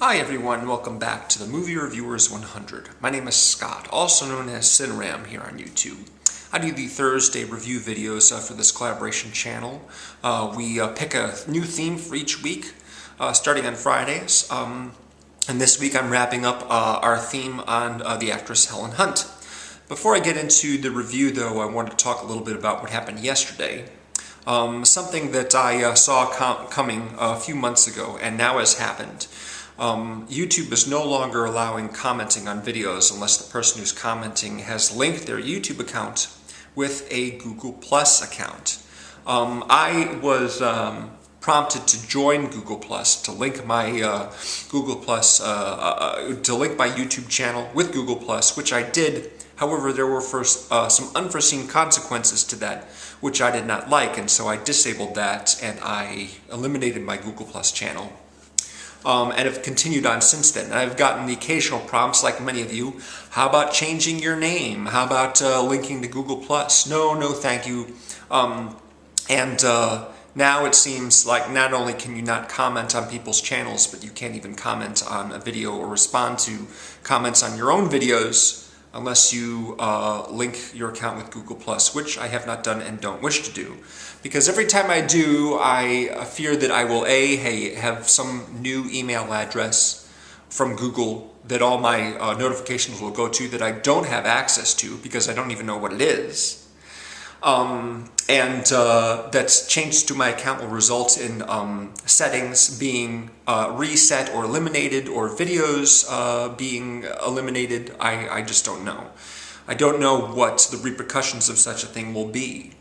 Hi everyone, welcome back to the Movie Reviewers 100. My name is Scott, also known as CineRam here on YouTube. I do the Thursday review videos for this collaboration channel. We pick a new theme for each week, starting on Fridays. And this week I'm wrapping up our theme on the actress Helen Hunt. Before I get into the review though, I wanted to talk a little bit about what happened yesterday. Something that I saw coming a few months ago and now has happened. YouTube is no longer allowing commenting on videos unless the person who's commenting has linked their YouTube account with a Google Plus account. I was prompted to join Google Plus to link my Google Plus to link my YouTube channel with Google Plus, which I did. However, there were some unforeseen consequences to that, which I did not like, and so I disabled that and I eliminated my Google Plus channel. And have continued on since then. I've gotten the occasional prompts, like many of you, how about changing your name? How about linking to Google Plus? No, thank you. Now it seems like not only can you not comment on people's channels, but you can't even comment on a video or respond to comments on your own videos unless you link your account with Google Plus, which I have not done and don't wish to do. Because every time I do, I fear that I will have some new email address from Google that all my notifications will go to that I don't have access to because I don't even know what it is. That changes to my account will result in settings being reset or eliminated, or videos being eliminated. I just don't know. I don't know what the repercussions of such a thing will be.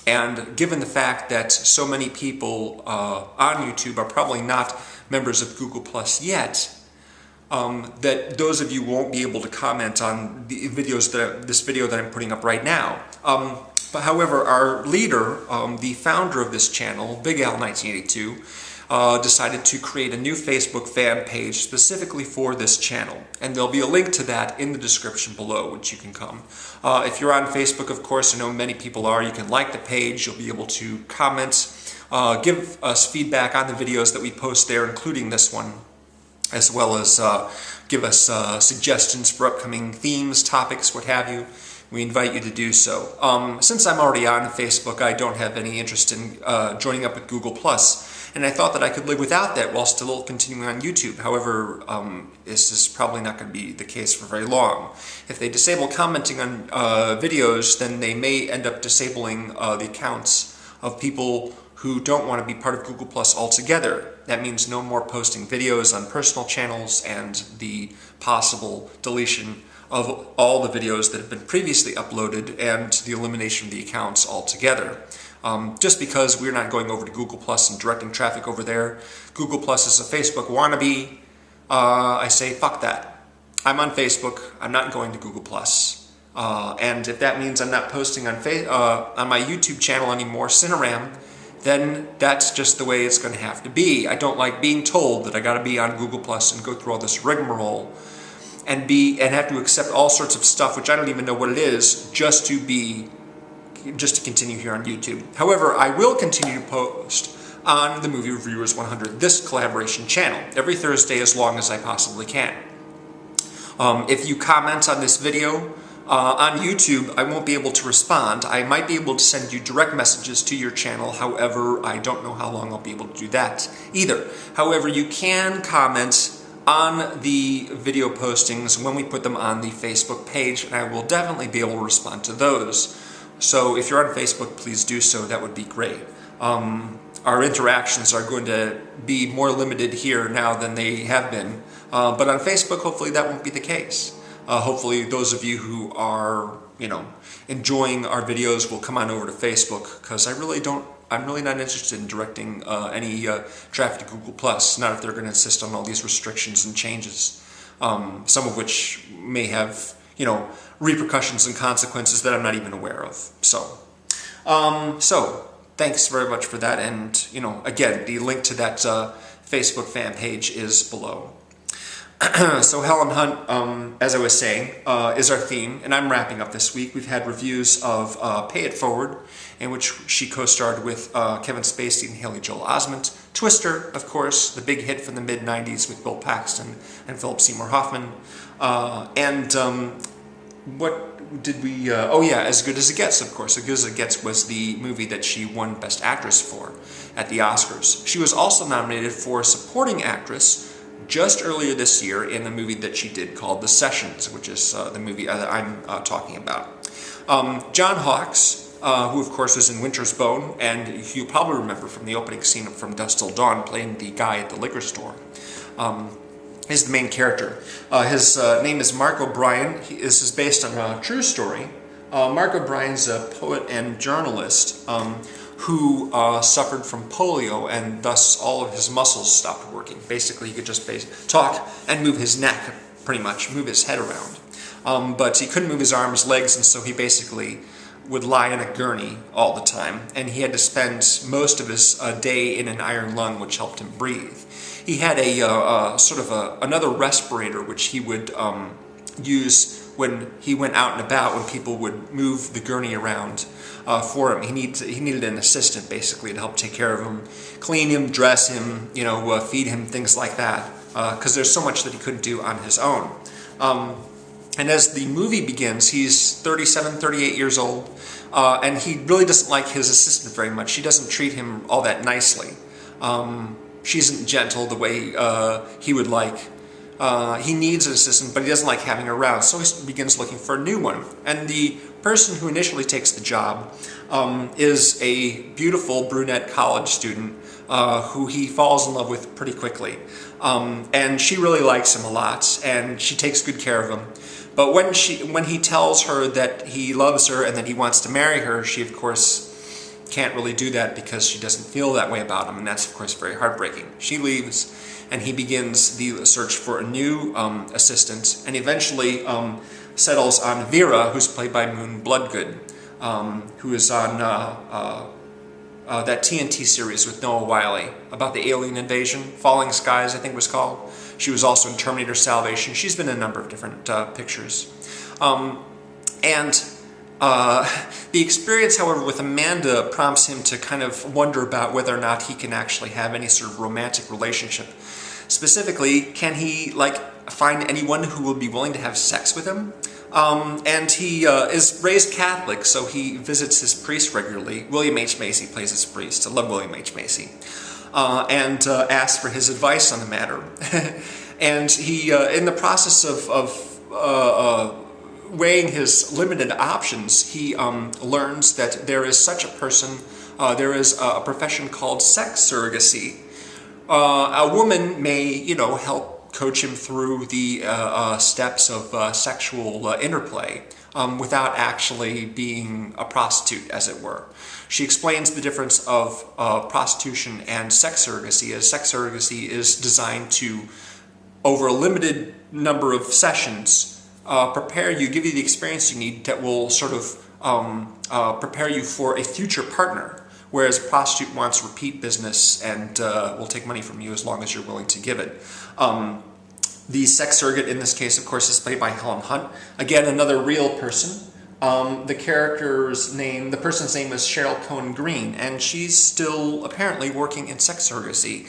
And given the fact that so many people on YouTube are probably not members of Google Plus yet, that those of you won't be able to comment on the videos this video that I'm putting up right now. But however, our leader, the founder of this channel, Big Al 1982, decided to create a new Facebook fan page specifically for this channel. And there'll be a link to that in the description below, which you can come. If you're on Facebook, of course, I know many people are, you can like the page, you'll be able to comment, give us feedback on the videos that we post there, including this one, as well as give us suggestions for upcoming themes, topics, what have you. We invite you to do so. Since I'm already on Facebook, I don't have any interest in joining up with Google+, and I thought that I could live without that while still continuing on YouTube. However, this is probably not going to be the case for very long. If they disable commenting on videos, then they may end up disabling the accounts of people who don't want to be part of Google Plus altogether. That means no more posting videos on personal channels and the possible deletion of all the videos that have been previously uploaded and the elimination of the accounts altogether. Just because we're not going over to Google Plus and directing traffic over there. Google Plus is a Facebook wannabe. I say fuck that. I'm on Facebook, I'm not going to Google Plus. And if that means I'm not posting on my YouTube channel anymore, CineRam, then that's just the way it's going to have to be. I don't like being told that I got to be on Google Plus and go through all this rigmarole and have to accept all sorts of stuff which I don't even know what it is just to continue here on YouTube. However, I will continue to post on the Movie Reviewers 100, this collaboration channel, every Thursday as long as I possibly can. If you comment on this video on YouTube, I won't be able to respond. I might be able to send you direct messages to your channel. However, I don't know how long I'll be able to do that either. However, you can comment on the video postings when we put them on the Facebook page, and I will definitely be able to respond to those. So if you're on Facebook, please do so. That would be great. Our interactions are going to be more limited here now than they have been. But on Facebook, hopefully that won't be the case. Hopefully those of you who are, enjoying our videos will come on over to Facebook, because I'm really not interested in directing any traffic to Google+, not if they're going to insist on all these restrictions and changes, some of which may have, repercussions and consequences that I'm not even aware of. So thanks very much for that, and, again, the link to that Facebook fan page is below. So Helen Hunt, as I was saying, is our theme, and I'm wrapping up this week. We've had reviews of Pay It Forward, in which she co-starred with Kevin Spacey and Haley Joel Osment. Twister, of course, the big hit from the mid-90s with Bill Paxton and Philip Seymour Hoffman. What did we... oh yeah, As Good As It Gets, of course. As Good As It Gets was the movie that she won Best Actress for at the Oscars. She was also nominated for Supporting Actress just earlier this year in the movie that she did called The Sessions, which is the movie that I'm talking about. John Hawkes, who of course was in Winter's Bone, and you probably remember from the opening scene of From Dusk Till Dawn, playing the guy at the liquor store, is the main character. His name is Mark O'Brien. This is based on a true story. Mark O'Brien's a poet and journalist who suffered from polio, and thus all of his muscles stopped working. Basically, he could just talk and move his neck, pretty much, move his head around. But he couldn't move his arms, legs, and so he basically would lie in a gurney all the time. And he had to spend most of his day in an iron lung, which helped him breathe. He had a another respirator, which he would use when he went out and about, when people would move the gurney around for him. He needed an assistant, basically, to help take care of him, clean him, dress him, feed him, things like that, because there's so much that he couldn't do on his own. And as the movie begins, he's 37, 38 years old, and he really doesn't like his assistant very much. She doesn't treat him all that nicely. She isn't gentle the way he would like. He needs an assistant, but he doesn't like having her around, so he begins looking for a new one. And the person who initially takes the job is a beautiful brunette college student who he falls in love with pretty quickly. And she really likes him a lot, and she takes good care of him. But when he tells her that he loves her and that he wants to marry her, she, of course, can't really do that because she doesn't feel that way about him, and that's, of course, very heartbreaking. She leaves, and he begins the search for a new assistant, and eventually settles on Vera, who's played by Moon Bloodgood, who is on that TNT series with Noah Wyle about the alien invasion, Falling Skies, I think it was called. She was also in Terminator Salvation. She's been in a number of different pictures. The experience, however, with Amanda prompts him to kind of wonder about whether or not he can actually have any sort of romantic relationship. Specifically, can he find anyone who will be willing to have sex with him? And he is raised Catholic, so he visits his priest regularly. William H. Macy plays his priest. I love William H. Macy. And asks for his advice on the matter. And he, in the process of weighing his limited options, he learns that there is such a person, there is a profession called sex surrogacy. A woman may, help coach him through the steps of sexual interplay without actually being a prostitute, as it were. She explains the difference of prostitution and sex surrogacy, as sex surrogacy is designed to, over a limited number of sessions, give you the experience you need that will sort of prepare you for a future partner, whereas a prostitute wants repeat business and will take money from you as long as you're willing to give it. The sex surrogate in this case, of course, is played by Helen Hunt. Again, another real person. The person's name is Cheryl Cohen-Greene, and she's still apparently working in sex surrogacy,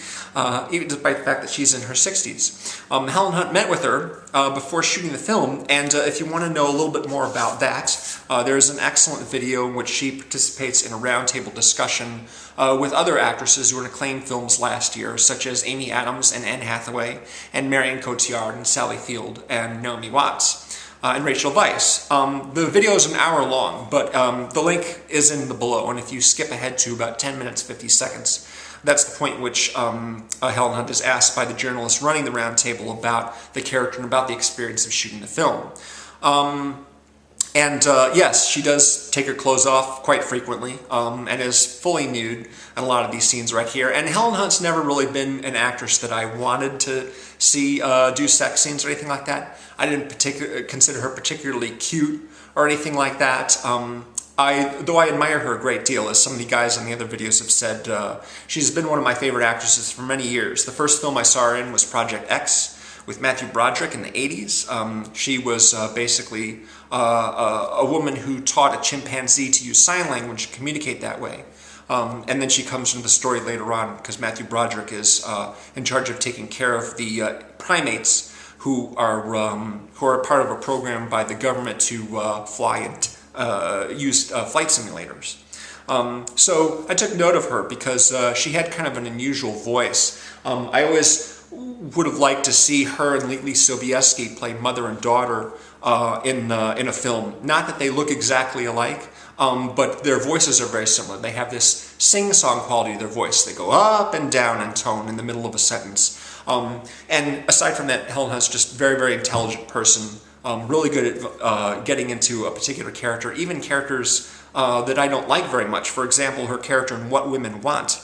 even despite the fact that she's in her 60s. Helen Hunt met with her before shooting the film, and if you want to know a little bit more about that, there's an excellent video in which she participates in a roundtable discussion with other actresses who were in acclaimed films last year, such as Amy Adams and Anne Hathaway, and Marion Cotillard and Sally Field and Naomi Watts. And Rachel Weisz. The video is an hour long, but the link is in the below, and if you skip ahead to about 10 minutes, 50 seconds, that's the point in which Helen Hunt is asked by the journalist running the roundtable about the character and about the experience of shooting the film. Yes, she does take her clothes off quite frequently, and is fully nude in a lot of these scenes right here. And Helen Hunt's never really been an actress that I wanted to see do sex scenes or anything like that. I didn't consider her particularly cute or anything like that. Though I admire her a great deal, as some of the guys on the other videos have said, she's been one of my favorite actresses for many years. The first film I saw her in was Project X, with Matthew Broderick in the 80s. She was basically a woman who taught a chimpanzee to use sign language to communicate that way. And then she comes into the story later on because Matthew Broderick is in charge of taking care of the primates who are part of a program by the government to fly and use flight simulators. So I took note of her because she had kind of an unusual voice. I always would have liked to see her and Lee Sobieski play mother and daughter in a film. Not that they look exactly alike, but their voices are very similar. They have this sing-song quality to their voice. They go up and down in tone in the middle of a sentence. And aside from that, Helen Hunt's just a very, very intelligent person, really good at getting into a particular character, even characters that I don't like very much. For example, her character in What Women Want,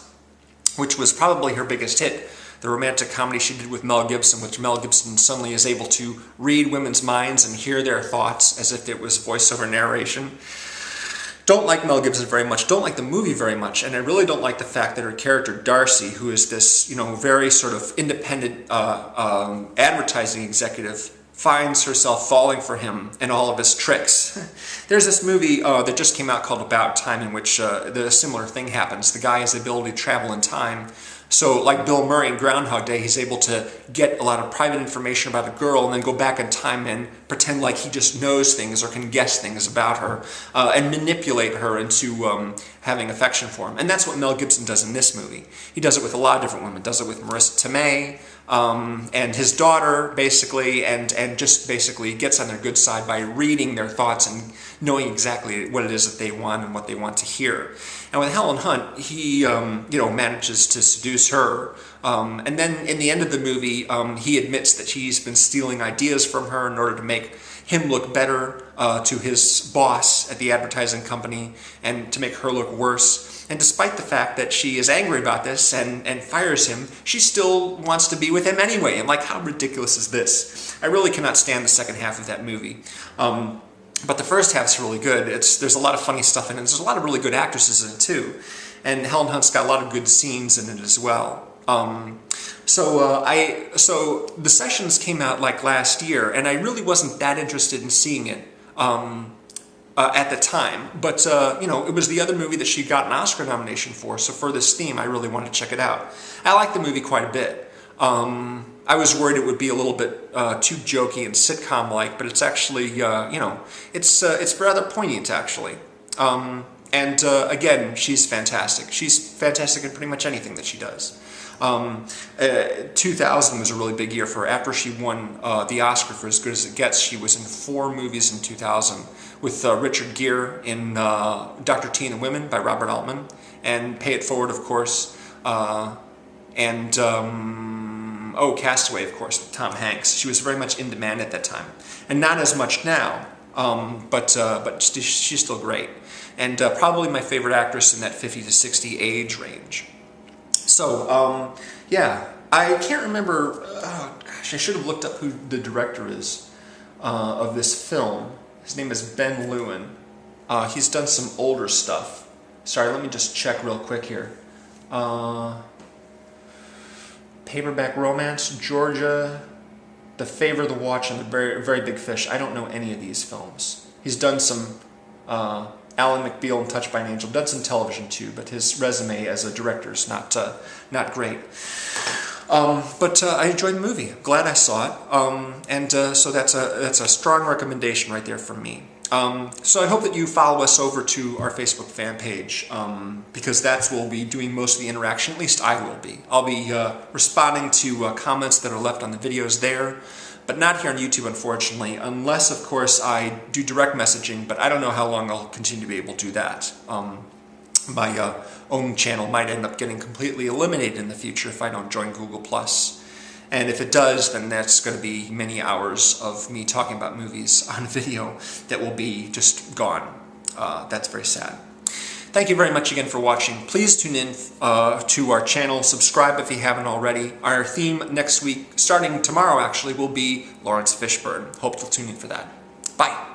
which was probably her biggest hit, the romantic comedy she did with Mel Gibson, which Mel Gibson suddenly is able to read women's minds and hear their thoughts as if it was voiceover narration. Don't like Mel Gibson very much, don't like the movie very much, and I really don't like the fact that her character Darcy, who is this, very sort of independent advertising executive, finds herself falling for him and all of his tricks. There's this movie that just came out called About Time in which the similar thing happens. The guy has the ability to travel in time. So like Bill Murray in Groundhog Day, he's able to get a lot of private information about a girl and then go back in time and pretend like he just knows things or can guess things about her and manipulate her into having affection for him. And that's what Mel Gibson does in this movie. He does it with a lot of different women. Does it with Marissa Tomei and his daughter, basically, and just basically gets on their good side by reading their thoughts and knowing exactly what it is that they want and what they want to hear. And with Helen Hunt, he manages to seduce her. And then in the end of the movie, he admits that he's been stealing ideas from her in order to make him look better to his boss at the advertising company and to make her look worse. And despite the fact that she is angry about this and fires him, she still wants to be with him anyway. And like, how ridiculous is this? I really cannot stand the second half of that movie. But the first half's really good. There's a lot of funny stuff in it. There's a lot of really good actresses in it too. And Helen Hunt's got a lot of good scenes in it as well. So the Sessions came out like last year, and I really wasn't that interested in seeing it at the time. But it was the other movie that she got an Oscar nomination for. So for this theme, I really wanted to check it out. I like the movie quite a bit. I was worried it would be a little bit too jokey and sitcom-like, but it's actually, it's rather poignant, actually. Again, she's fantastic. She's fantastic in pretty much anything that she does. 2000 was a really big year for her. After she won the Oscar for As Good as It Gets, she was in 4 movies in 2000 with Richard Gere in Dr. T and the Women by Robert Altman, and Pay It Forward, of course, Castaway, of course, with Tom Hanks. She was very much in demand at that time, and not as much now, but she's still great, and probably my favorite actress in that 50 to 60 age range. So, yeah, I can't remember, gosh, I should have looked up who the director is of this film. His name is Ben Lewin. He's done some older stuff. Sorry, let me just check real quick here. Paperback Romance, Georgia, The Favor, The Watch, and The Very, Very Big Fish. I don't know any of these films. He's done some Alan McBeal and Touched by an Angel, done some television too, but his resume as a director is not great. But I enjoyed the movie. Glad I saw it, so that's a strong recommendation right there from me. So I hope that you follow us over to our Facebook fan page, because that's where we'll be doing most of the interaction. At least I will be. I'll be responding to comments that are left on the videos there, but not here on YouTube, unfortunately, unless, of course, I do direct messaging, but I don't know how long I'll continue to be able to do that. My own channel might end up getting completely eliminated in the future if I don't join Google+. And if it does, then that's going to be many hours of me talking about movies on video that will be just gone. That's very sad. Thank you very much again for watching. Please tune in to our channel. Subscribe if you haven't already. Our theme next week, starting tomorrow actually, will be Lawrence Fishburne. Hope you'll tune in for that. Bye.